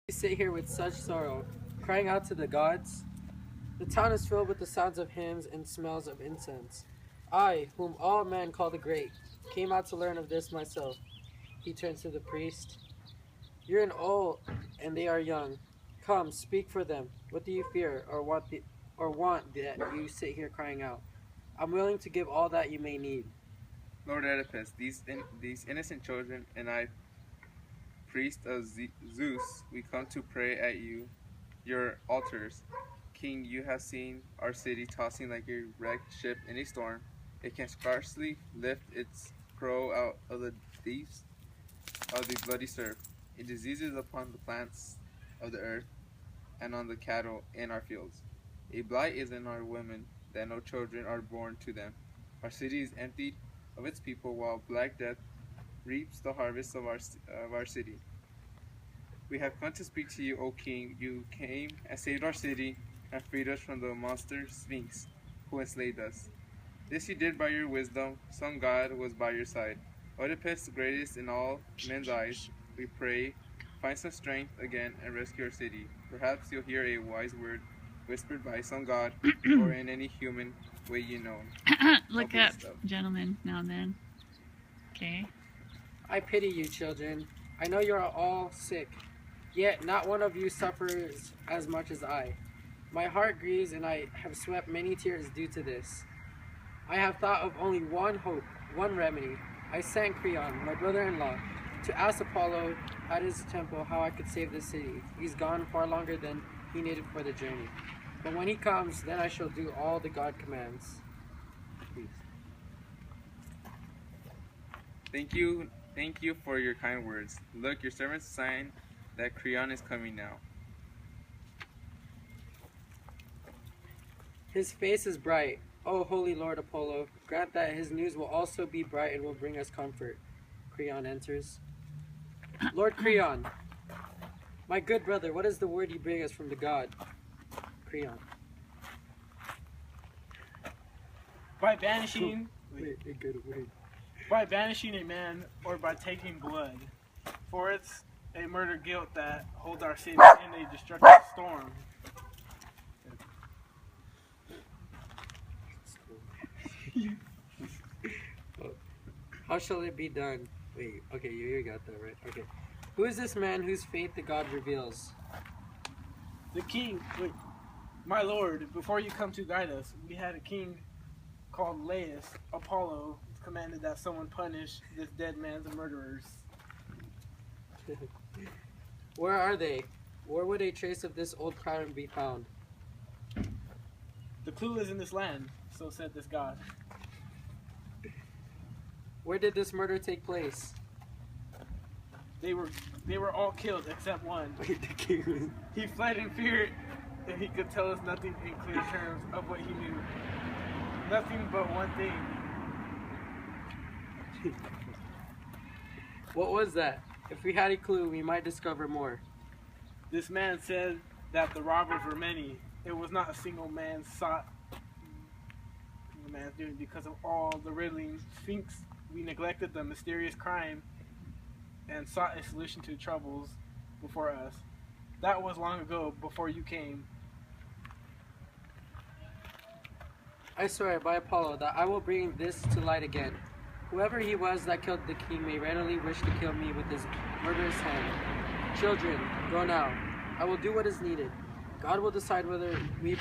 You sit here with such sorrow, crying out to the gods? The town is filled with the sounds of hymns and smells of incense. I, whom all men call the great, came out to learn of this myself. He turns to the priest. You're an old, and they are young. Come, speak for them. What do you fear, or want that you sit here crying out? I'm willing to give all that you may need. Lord Oedipus, these innocent children and I, priest of Zeus, we come to pray at your altars. King, you have seen our city tossing like a wrecked ship in a storm. It can scarcely lift its prow out of the deeps of the bloody surf. It diseases upon the plants of the earth and on the cattle in our fields. A blight is in our women, that no children are born to them. Our city is emptied of its people, while Black Death reaps the harvest of our city. We have come to speak to you, O King. You came and saved our city and freed us from the monster Sphinx who enslaved us. This you did by your wisdom. Some God was by your side. Oedipus, the greatest in all men's eyes, we pray, find some strength again and rescue our city. Perhaps you'll hear a wise word whispered by some God or in any human way you know. Look up, gentlemen, now and then. Okay. I pity you, children. I know you are all sick, yet not one of you suffers as much as I. My heart grieves, and I have swept many tears due to this. I have thought of only one hope, one remedy. I sent Creon, my brother-in-law, to ask Apollo at his temple how I could save the city. He's gone far longer than he needed for the journey. But when he comes, then I shall do all the God commands. Please. Thank you for your kind words. Look, your servant's sign that Creon is coming now. His face is bright. O holy Lord Apollo, grant that his news will also be bright and will bring us comfort. Creon enters. Lord Creon, my good brother, what is the word you bring us from the god? Creon. By banishing Wait. by banishing a man or by taking blood. For it's a murder guilt that holds our city in a destructive storm. How shall it be done? Wait, okay, you got that right. Okay. Who is this man whose fate the god reveals? The king, wait, my lord, before you come to guide us, we had a king called Laius. Apollo commanded that someone punish this dead man's murderers. Where are they? Where would a trace of this old crime be found? The clue is in this land, so said this god. Where did this murder take place? They were all killed except one. Wait, the king. He fled in fear, and he could tell us nothing in clear terms of what he knew. Nothing but one thing. What was that? If we had a clue, we might discover more. This man said that the robbers were many. It was not a single man sought the man's doing because of all the riddling Sphinx. We neglected the mysterious crime and sought a solution to the troubles before us. That was long ago, before you came. I swear by Apollo that I will bring this to light again. Whoever he was that killed the king may readily wish to kill me with his murderous hand. Children, go now. I will do what is needed. God will decide whether we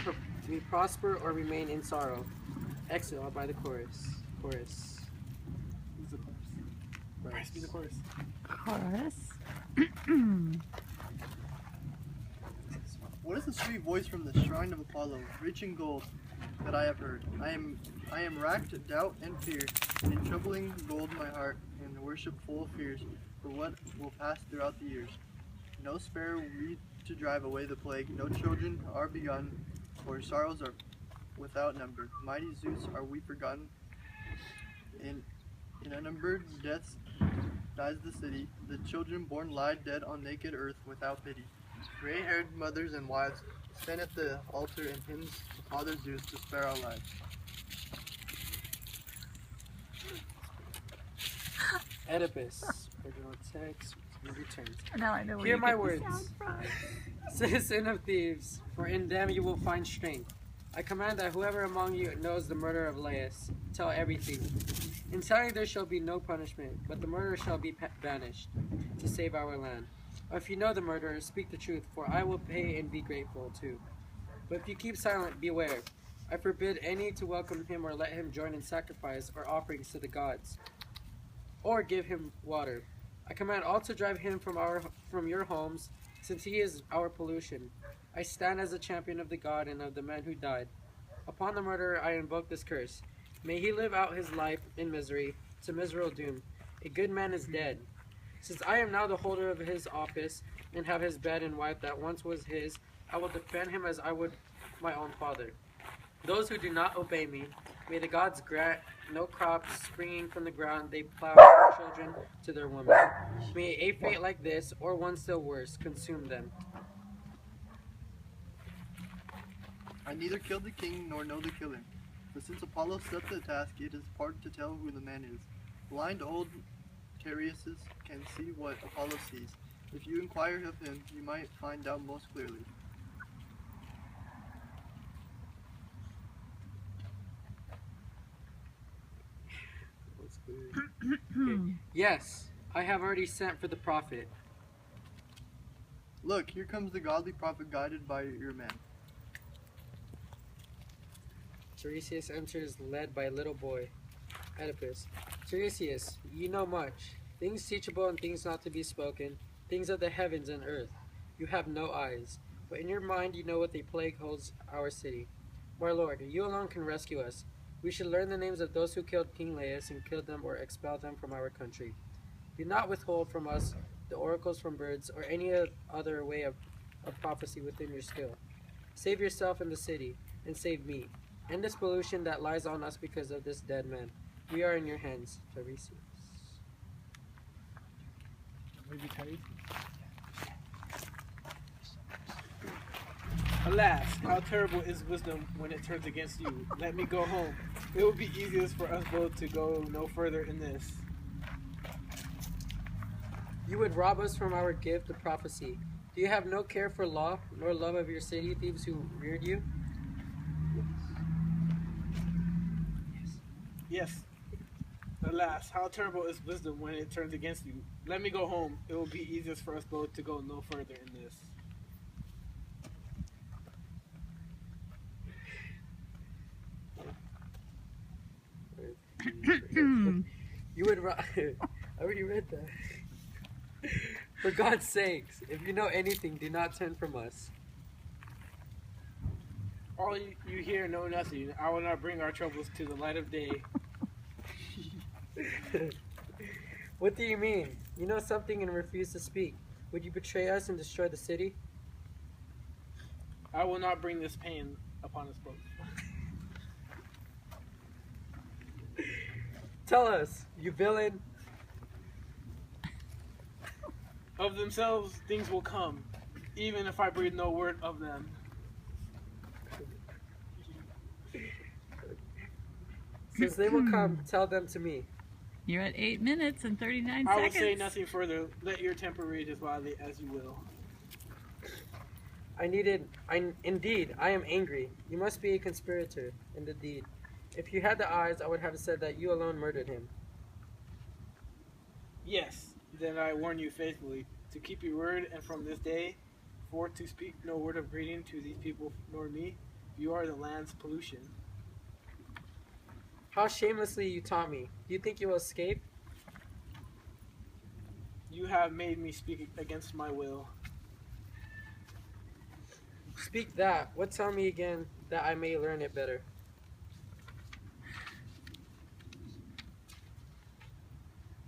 prosper or remain in sorrow. Exit by the chorus. Chorus. Who's the chorus? Bryce, be the chorus. Chorus. What is the sweet voice from the shrine of Apollo, rich in gold, that I have heard? I am racked with doubt and fear, and in troubling gold my heart, and worship full of fears for what will pass throughout the years. No spare we to drive away the plague, no children are begun, for sorrows are without number. Mighty Zeus, are we forgotten? In unnumbered deaths dies the city. The children born lie dead on naked earth without pity. Gray-haired mothers and wives stand at the altar and hymns to Father Zeus to spare our lives. Oedipus. Original text. returns. Now I know where Hear you my get the words. sound from. Citizen of thieves, for in them you will find strength. I command that whoever among you knows the murder of Laius, tell everything. In telling there shall be no punishment, but the murderer shall be banished, to save our land. Or if you know the murderer, speak the truth, for I will pay and be grateful too. But if you keep silent, beware. I forbid any to welcome him or let him join in sacrifice or offerings to the gods, or give him water. I command all to drive him from your homes, since he is our pollution. I stand as a champion of the god and of the man who died. Upon the murderer I invoke this curse. May he live out his life in misery, to miserable doom. A good man is dead. Since I am now the holder of his office, and have his bed and wife that once was his, I will defend him as I would my own father. Those who do not obey me, may the gods grant no crops springing from the ground they plow their children to their women. May a fate like this, or one still worse, consume them. I neither killed the king nor know the killer. But since Apollo set the task, it is part to tell who the man is. Blind old Tiresias can see what Apollo sees. If you inquire of him, you might find out most clearly. Okay. Yes, I have already sent for the prophet. Look, here comes the godly prophet guided by your men. Tiresias enters, led by a little boy, Oedipus. Tiresias, you know much. Things teachable and things not to be spoken, things of the heavens and earth. You have no eyes, but in your mind you know what the plague holds our city. My lord, you alone can rescue us. We should learn the names of those who killed King Laius and killed them or expelled them from our country. Do not withhold from us the oracles from birds or any other way of prophecy within your skill. Save yourself and the city, and save me. End this pollution that lies on us because of this dead man. We are in your hands, Tiresias. Alas, how terrible is wisdom when it turns against you. Let me go home. It will be easiest for us both to go no further in this. You would rob us from our gift of prophecy. Do you have no care for law, nor love of your city, thieves who reared you? Yes. Alas, how terrible is wisdom when it turns against you. Let me go home. It will be easiest for us both to go no further in this. You would I already read that. For God's sakes, if you know anything, do not turn from us. All you hear know nothing. I will not bring our troubles to the light of day. What do you mean? You know something and refuse to speak. Would you betray us and destroy the city? I will not bring this pain upon us both. Tell us, you villain. Of themselves, things will come, even if I breathe no word of them. Since they will come, tell them to me. You're at 8 minutes and 39 I seconds. will say nothing further. Let your temper rage as wildly as you will. Indeed, I am angry. You must be a conspirator in the deed. If you had the eyes, I would have said that you alone murdered him. Yes, then I warn you faithfully to keep your word, and from this day forth to speak no word of greeting to these people nor me. You are the land's pollution. How shamelessly you taunt me. Do you think you will escape? You have made me speak against my will. Speak that. What tell me again that I may learn it better?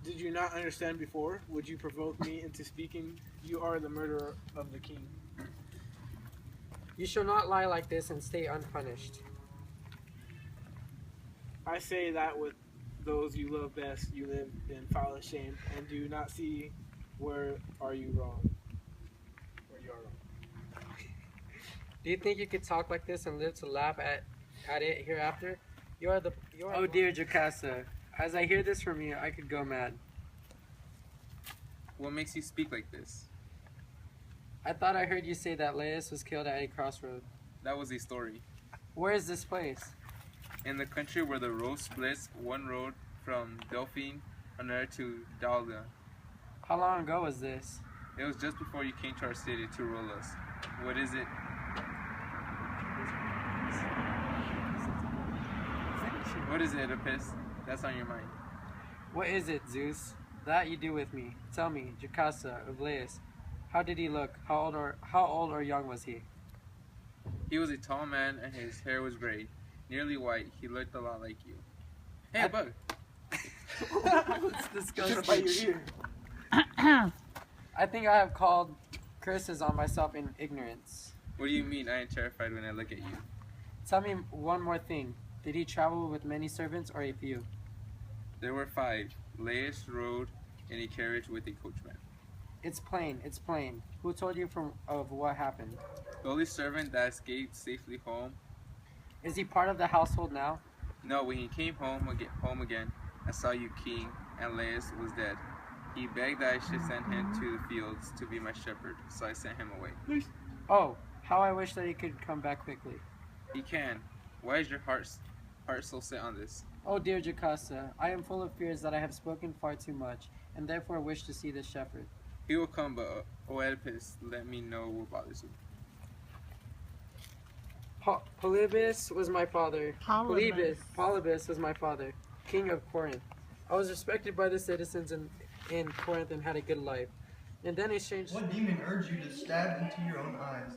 Did you not understand before? Would you provoke me into speaking? You are the murderer of the king. You shall not lie like this and stay unpunished. I say that with those you love best, you live in foulest shame, and do not see where are you wrong. Where you are wrong. Do you think you could talk like this and live to laugh at it hereafter? Oh dear Jocasta, as I hear this from you, I could go mad. What makes you speak like this? I thought I heard you say that Laius was killed at a crossroad. That was a story. Where is this place? In the country where the road splits, one road from Delphine, another to Dahlia. How long ago was this? It was just before you came to our city to rule us. What is it? What is it, Oedipus? That's on your mind. What is it, Zeus? That you do with me. Tell me, Jocasta of Laius, how did he look? How old or young was he? He was a tall man and his hair was gray, nearly white. He looked a lot like you. Hey, bug. It's disgusting. By your ear. I think I have called curses on myself in ignorance. What do you mean I am terrified when I look at you? Tell me one more thing. Did he travel with many servants or a few? There were 5. Laius rode in a carriage with a coachman. It's plain. Who told you of what happened? The only servant that escaped safely home. Is he part of the household now? No, when he came home again, I saw you king, and Laius was dead. He begged that I should send him to the fields to be my shepherd, so I sent him away. Oh, how I wish that he could come back quickly. He can. Why is your heart so set on this? Oh dear Jocasta, I am full of fears that I have spoken far too much, and therefore wish to see the shepherd. He will come, but Oedipus, let me know what bothers you. Polybus was my father. Polybus. Polybus was my father, king of Corinth. I was respected by the citizens in Corinth and had a good life. And then a strange... What demon urged you to stab into your own eyes?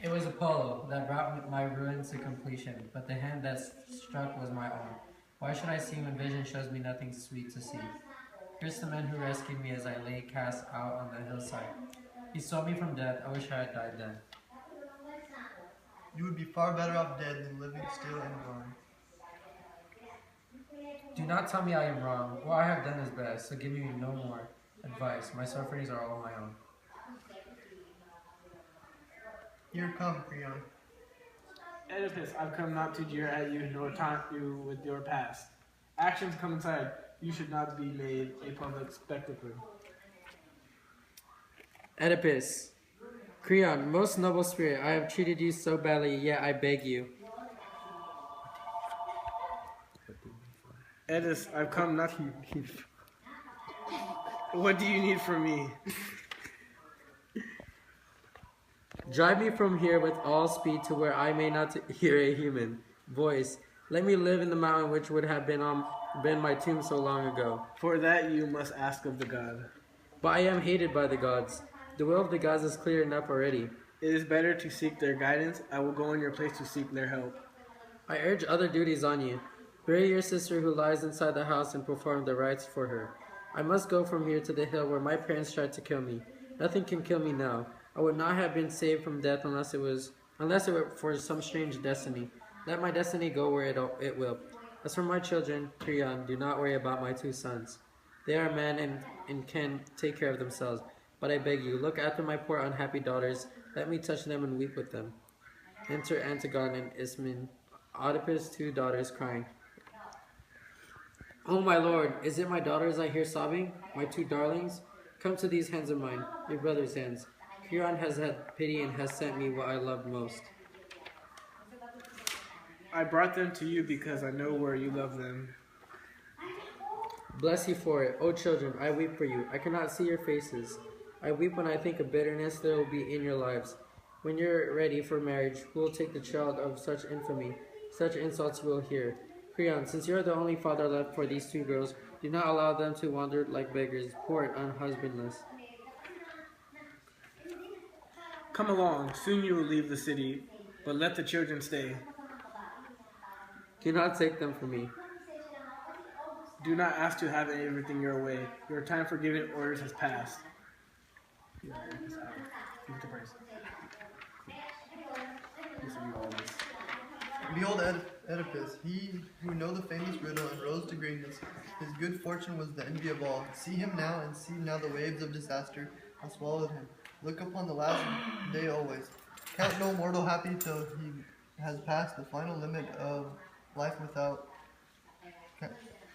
It was Apollo that brought my ruin to completion, but the hand that struck was my own. Why should I see when vision shows me nothing sweet to see? Here's the man who rescued me as I lay cast out on the hillside. He saw me from death. I wish I had died then. You would be far better off dead than living still and blind. Do not tell me I am wrong. What I have done is best, so give me no more advice. My sufferings are all my own. Here come, Creon. Oedipus, I've come not to jeer at you nor taunt you with your past. Actions come inside. You should not be made a public spectacle. Oedipus, Creon, most noble spirit, I have treated you so badly, yet I beg you. Oedipus, I've come not to... What do you need from me? Drive me from here with all speed to where I may not hear a human voice. Let me live in the mountain which would have been my tomb so long ago. For that you must ask of the god. But I am hated by the gods. The will of the gods is clear enough already. It is better to seek their guidance. I will go in your place to seek their help. I urge other duties on you. Bury your sister who lies inside the house and perform the rites for her. I must go from here to the hill where my parents tried to kill me. Nothing can kill me now. I would not have been saved from death unless it were for some strange destiny. Let my destiny go where it will. As for my children, Creon, do not worry about my 2 sons. They are men and can take care of themselves. But I beg you, look after my poor unhappy daughters. Let me touch them and weep with them. Enter Antigone and Ismene, Oedipus' 2 daughters crying. Oh my lord, is it my daughters I hear sobbing? My 2 darlings? Come to these hands of mine, your brother's hands. Creon has had pity and has sent me what I loved most. I brought them to you because I know where you love them. Bless you for it. O children, I weep for you. I cannot see your faces. I weep when I think of bitterness there will be in your lives. When you're ready for marriage, who will take the child of such infamy? Such insults you will hear. Creon, since you are the only father left for these 2 girls, do not allow them to wander like beggars, poor and unhusbandless. Come along, soon you will leave the city, but let the children stay. Do not take them from me. Do not ask to have everything your way. Your time for giving orders has passed. Give it to Bryce. Behold Oedipus, he who know the famous riddle and rose to greatness. His good fortune was the envy of all. See him now, and see now the waves of disaster have swallowed him. Look upon the last day always. Count no mortal happy till he has passed the final limit of life without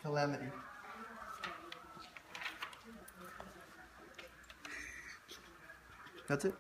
calamity. That's it.